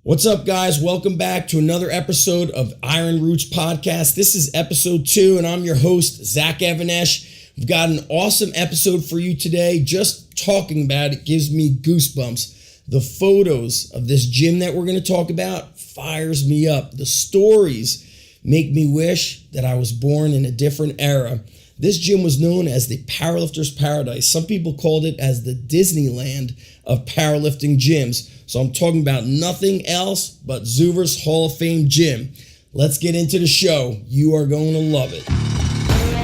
What's up, guys? Welcome back to another episode of Iron Roots Podcast. This is episode 2, and I'm your host, Zach Evanesh. We've got an awesome episode for you today. Just talking about it gives me goosebumps. The photos of this gym that we're going to talk about fires me up. The stories make me wish that I was born in a different era. This gym was known as the Powerlifter's Paradise. Some people called it as the Disneyland of powerlifting gyms. So I'm talking about nothing else but Zuver's Hall of Fame gym. Let's get into the show. You are going to love it.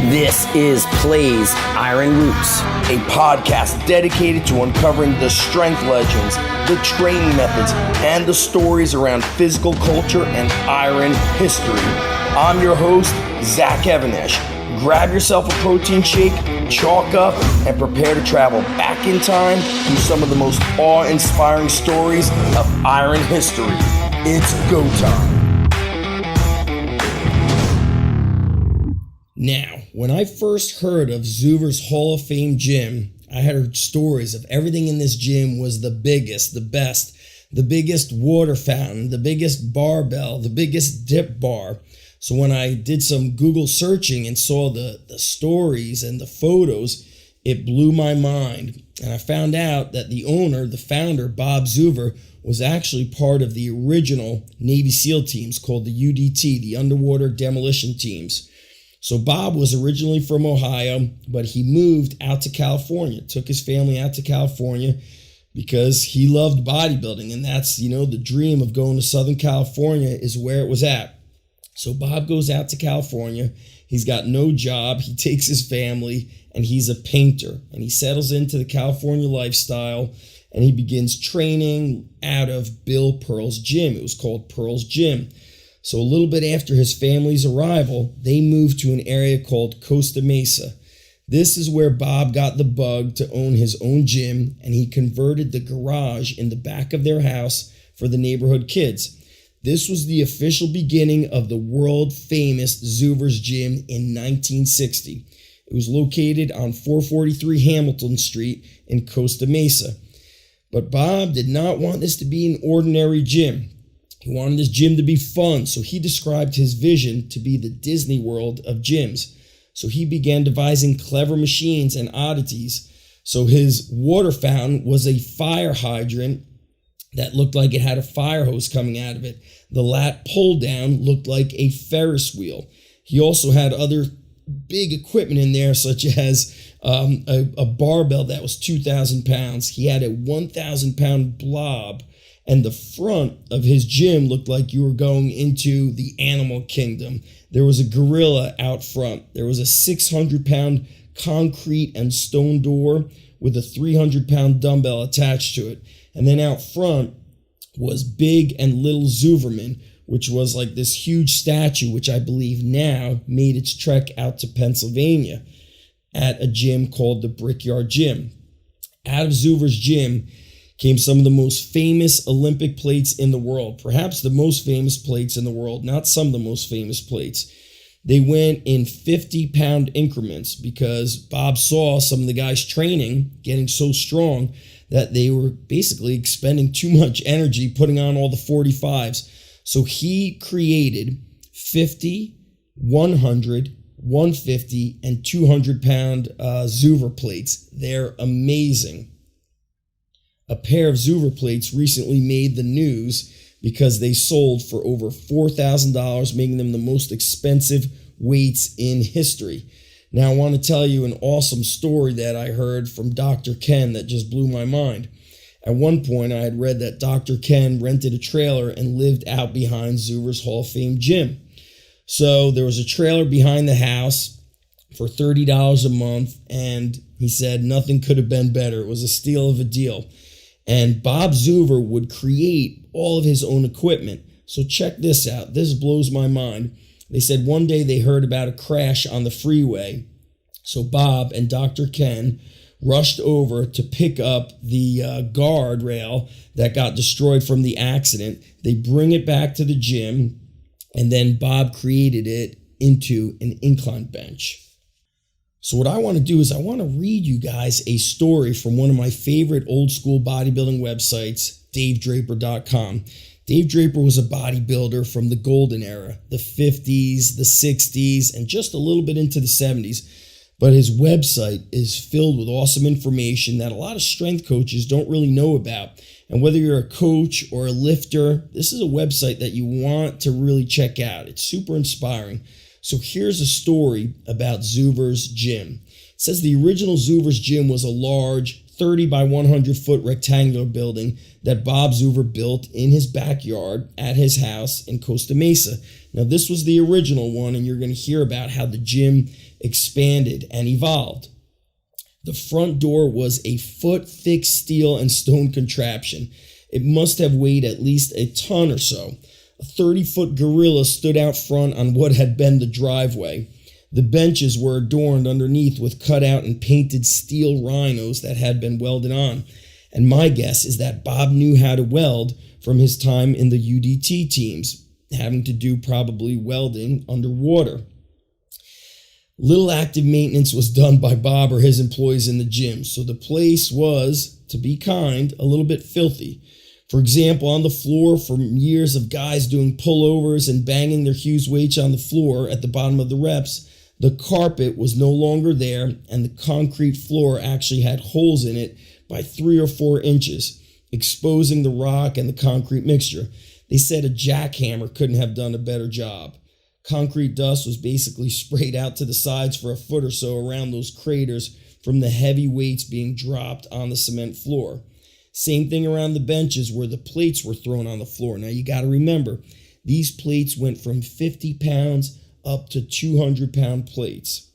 This is Plays Iron Roots, a podcast dedicated to uncovering the strength legends, the training methods, and the stories around physical culture and iron history. I'm your host, Zach Evanesh. Grab yourself a protein shake, chalk up, and prepare to travel back in time through some of the most awe-inspiring stories of iron history. It's go time. Now, when I first heard of Zuver's Hall of Fame gym, I had heard stories of everything in this gym was the biggest, the best, the biggest water fountain, the biggest barbell, the biggest dip bar. So when I did some Google searching and saw the stories and the photos, it blew my mind. And I found out that the owner, the founder, Bob Zuver, was actually part of the original Navy SEAL teams called the UDT, the Underwater Demolition Teams. So Bob was originally from Ohio, but he moved out to California, took his family out to California because he loved bodybuilding. And that's, the dream of going to Southern California is where it was at. So Bob goes out to California. He's got no job. He takes his family and he's a painter. And he settles into the California lifestyle and he begins training out of Bill Pearl's gym. It was called Pearl's Gym. So a little bit after his family's arrival, they moved to an area called Costa Mesa. This is where Bob got the bug to own his own gym, and he converted the garage in the back of their house for the neighborhood kids. This was the official beginning of the world-famous Zuver's Gym in 1960. It was located on 443 Hamilton Street in Costa Mesa. But Bob did not want this to be an ordinary gym. He wanted his gym to be fun, so he described his vision to be the Disney World of gyms. So he began devising clever machines and oddities. So his water fountain was a fire hydrant that looked like it had a fire hose coming out of it. The lat pull down looked like a Ferris wheel. He also had other big equipment in there, such as a barbell that was 2,000 pounds. He had a 1,000 pound blob, and the front of his gym looked like you were going into the animal kingdom. There was a gorilla out front. There was a 600 pound concrete and stone door with a 300 pound dumbbell attached to it. And then out front was Big and Little Zuverman, which was like this huge statue, which I believe now made its trek out to Pennsylvania at a gym called the Brickyard Gym. Out of Zuver's gym came some of the most famous Olympic plates in the world, perhaps the most famous plates in the world, not some of the most famous plates. They went in 50-pound increments because Bob saw some of the guys training getting so strong that they were basically expending too much energy putting on all the 45s. So he created 50, 100, 150, and 200-pound Zuver plates. They're amazing. A pair of Zuver plates recently made the news because they sold for over $4,000, making them the most expensive weights in history. Now, I want to tell you an awesome story that I heard from Dr. Ken that just blew my mind. At one point, I had read that Dr. Ken rented a trailer and lived out behind Zuver's Hall of Fame gym. So there was a trailer behind the house for $30 a month, and he said nothing could have been better. It was a steal of a deal. And Bob Zuver would create all of his own equipment. So check this out. This blows my mind. They said one day they heard about a crash on the freeway. So Bob and Dr. Ken rushed over to pick up the guardrail that got destroyed from the accident. They bring it back to the gym, and then Bob created it into an incline bench. So what I want to do is I want to read you guys a story from one of my favorite old school bodybuilding websites, DaveDraper.com. Dave Draper was a bodybuilder from the golden era, the 50s, the 60s, and just a little bit into the 70s. But his website is filled with awesome information that a lot of strength coaches don't really know about. And whether you're a coach or a lifter, this is a website that you want to really check out. It's super inspiring. So here's a story about Zuver's gym. It says the original Zuver's gym was a large 30 by 100 foot rectangular building that Bob Zuver built in his backyard at his house in Costa Mesa. Now this was the original one, and you're going to hear about how the gym expanded and evolved. The front door was a foot-thick steel and stone contraption. It must have weighed at least a ton or so. A 30-foot gorilla stood out front on what had been the driveway. The benches were adorned underneath with cutout and painted steel rhinos that had been welded on. And my guess is that Bob knew how to weld from his time in the UDT teams, having to do probably welding underwater. Little active maintenance was done by Bob or his employees in the gym, so the place was, to be kind, a little bit filthy. For example, on the floor from years of guys doing pullovers and banging their huge weights on the floor at the bottom of the reps, the carpet was no longer there, and the concrete floor actually had holes in it by 3 or 4 inches, exposing the rock and the concrete mixture. They said a jackhammer couldn't have done a better job. Concrete dust was basically sprayed out to the sides for a foot or so around those craters from the heavy weights being dropped on the cement floor. Same thing around the benches where the plates were thrown on the floor. Now you got to remember, these plates went from 50 pounds up to 200-pound plates.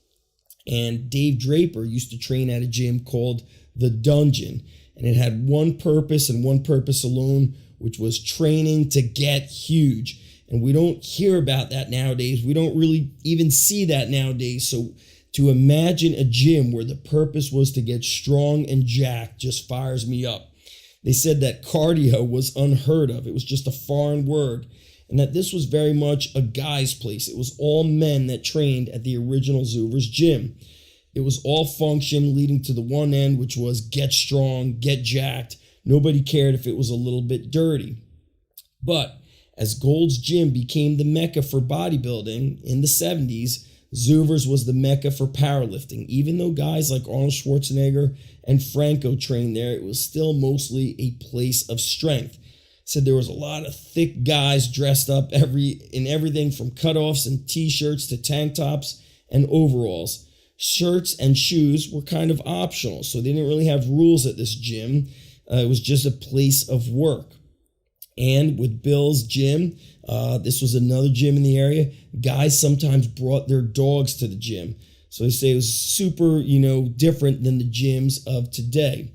And Dave Draper used to train at a gym called The Dungeon, and it had one purpose and one purpose alone, which was training to get huge. And we don't hear about that nowadays. We don't really even see that nowadays. So to imagine a gym where the purpose was to get strong and jacked just fires me up. They said that cardio was unheard of. It was just a foreign word. And that this was very much a guy's place. It was all men that trained at the original Zuver's gym. It was all function leading to the one end, which was get strong, get jacked. Nobody cared if it was a little bit dirty. But as Gold's Gym became the mecca for bodybuilding in the 70s, Zuver's was the mecca for powerlifting. Even though guys like Arnold Schwarzenegger and Franco trained there, it was still mostly a place of strength. Said there was a lot of thick guys dressed up in everything from cutoffs and t-shirts to tank tops and overalls. Shirts and shoes were kind of optional, so they didn't really have rules at this gym. It was just a place of work. And with Bill's gym, this was another gym in the area, guys sometimes brought their dogs to the gym. So they say it was super, different than the gyms of today.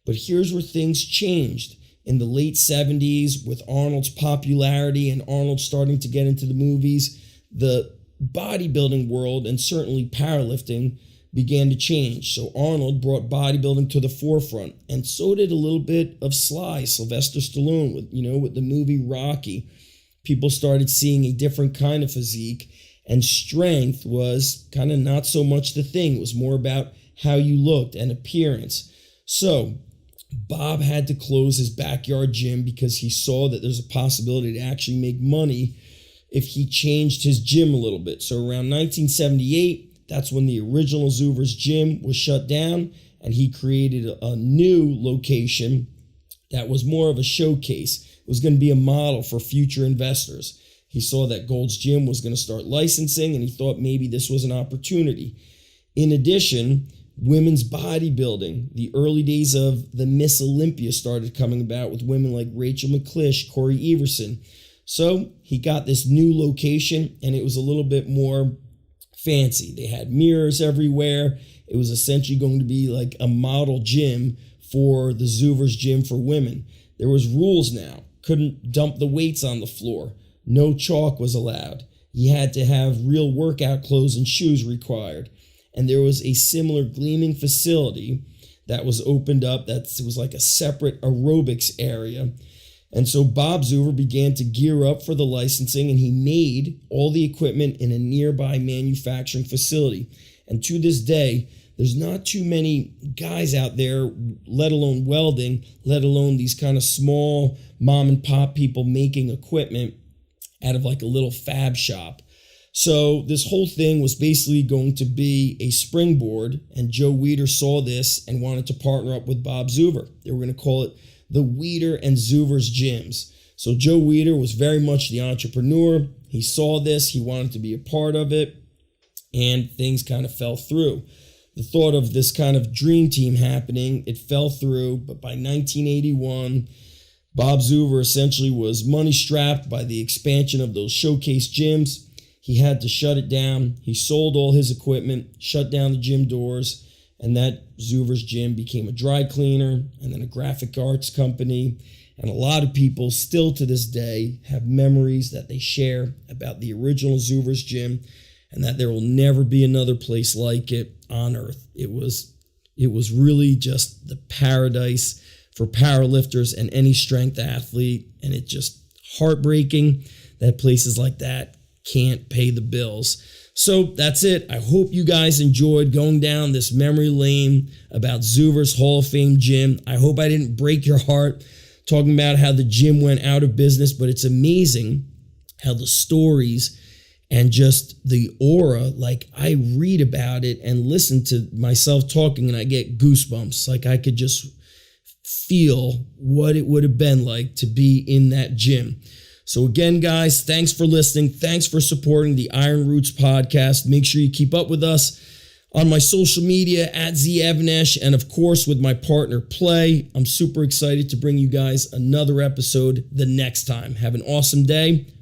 But here's where things changed. In the late 70s, with Arnold's popularity and Arnold starting to get into the movies, the bodybuilding world and certainly powerlifting began to change. So Arnold brought bodybuilding to the forefront, and so did a little bit of Sylvester Stallone with the movie Rocky. People started seeing a different kind of physique, and strength was kind of not so much the thing. It was more about how you looked and appearance. So Bob had to close his backyard gym because he saw that there's a possibility to actually make money if he changed his gym a little bit. So around 1978, that's when the original Zuver's gym was shut down, and he created a new location that was more of a showcase. It was going to be a model for future investors. He saw that Gold's Gym was going to start licensing, and he thought maybe this was an opportunity. In addition, women's bodybuilding, the early days of the Miss Olympia started coming about with women like Rachel McClish, Corey Everson. So he got this new location, and it was a little bit more fancy. They had mirrors everywhere. It was essentially going to be like a model gym for the Zuver's gym for women. There was rules now. Couldn't dump the weights on the floor. No chalk was allowed. You had to have real workout clothes and shoes required. And there was a similar gleaming facility that was opened up. That was like a separate aerobics area. And so Bob Zuver began to gear up for the licensing, and he made all the equipment in a nearby manufacturing facility. And to this day, there's not too many guys out there, let alone welding, let alone these kind of small mom and pop people making equipment out of like a little fab shop. So this whole thing was basically going to be a springboard, and Joe Weider saw this and wanted to partner up with Bob Zuver. They were going to call it the Weider and Zuver's Gyms. So Joe Weider was very much the entrepreneur. He saw this, he wanted to be a part of it, and things kind of fell through. The thought of this kind of dream team happening, it fell through, but by 1981, Bob Zuver essentially was money strapped by the expansion of those showcase gyms. He had to shut it down. He sold all his equipment, shut down the gym doors, and that Zuver's Gym became a dry cleaner and then a graphic arts company. And a lot of people still to this day have memories that they share about the original Zuver's Gym, and that there will never be another place like it on earth. It was really just the paradise for powerlifters and any strength athlete, and it's just heartbreaking that places like that can't pay the bills. So that's it. I hope you guys enjoyed going down this memory lane about Zuver's Hall of Fame gym. I hope I didn't break your heart talking about how the gym went out of business, but it's amazing how the stories and just the aura, like I read about it and listen to myself talking and I get goosebumps. Like I could just feel what it would have been like to be in that gym. So again, guys, thanks for listening. Thanks for supporting the Iron Roots podcast. Make sure you keep up with us on my social media at @ZEvanesh, and of course with my partner Play. I'm super excited to bring you guys another episode the next time. Have an awesome day.